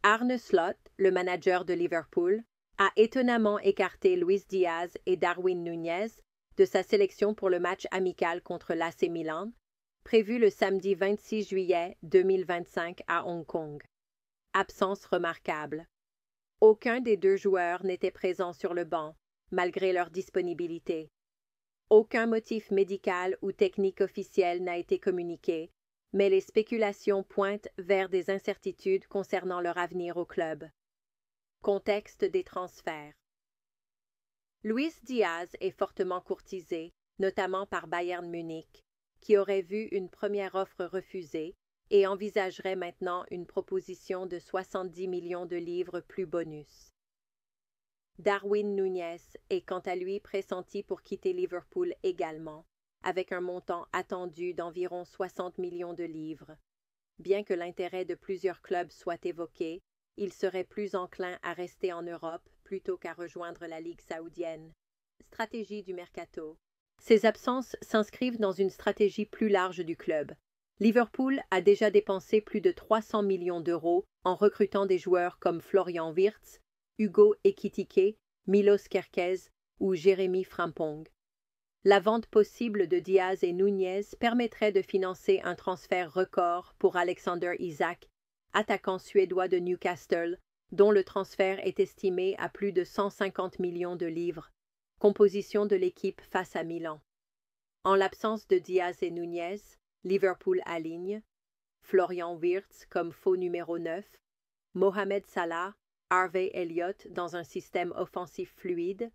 Arne Slot, le manager de Liverpool, a étonnamment écarté Luis Diaz et Darwin Núñez de sa sélection pour le match amical contre l'AC Milan, prévu le samedi 26 juillet 2025 à Hong Kong. Absence remarquable. Aucun des deux joueurs n'était présent sur le banc, malgré leur disponibilité. Aucun motif médical ou technique officiel n'a été communiqué, mais les spéculations pointent vers des incertitudes concernant leur avenir au club. Contexte des transferts. Luis Diaz est fortement courtisé, notamment par Bayern Munich, qui aurait vu une première offre refusée et envisagerait maintenant une proposition de 70 millions de livres plus bonus. Darwin Núñez est quant à lui pressenti pour quitter Liverpool également, avec un montant attendu d'environ 60 millions de livres. Bien que l'intérêt de plusieurs clubs soit évoqué, il serait plus enclin à rester en Europe plutôt qu'à rejoindre la Ligue saoudienne. Stratégie du mercato. Ces absences s'inscrivent dans une stratégie plus large du club. Liverpool a déjà dépensé plus de 300 millions d'euros en recrutant des joueurs comme Florian Wirtz, Hugo Ekitike, Milos Kerkez ou Jérémy Frimpong. La vente possible de Diaz et Núñez permettrait de financer un transfert record pour Alexander Isak, attaquant suédois de Newcastle, dont le transfert est estimé à plus de 150 millions de livres. Composition de l'équipe face à Milan. En l'absence de Diaz et Núñez, Liverpool aligne Florian Wirtz comme faux numéro 9, Mohamed Salah, Harvey Elliott dans un système offensif fluide,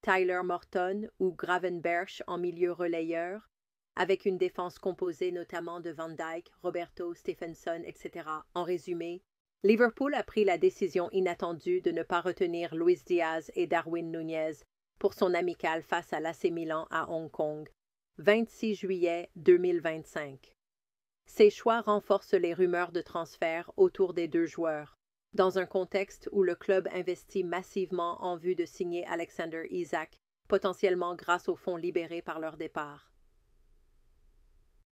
Tyler Morton ou Gravenberch en milieu relayeur, avec une défense composée notamment de Van Dijk, Roberto, Stephenson, etc. En résumé, Liverpool a pris la décision inattendue de ne pas retenir Luis Diaz et Darwin Núñez pour son amical face à l'AC Milan à Hong Kong, 26 juillet 2025. Ces choix renforcent les rumeurs de transfert autour des deux joueurs, dans un contexte où le club investit massivement en vue de signer Alexander Isak, potentiellement grâce aux fonds libérés par leur départ.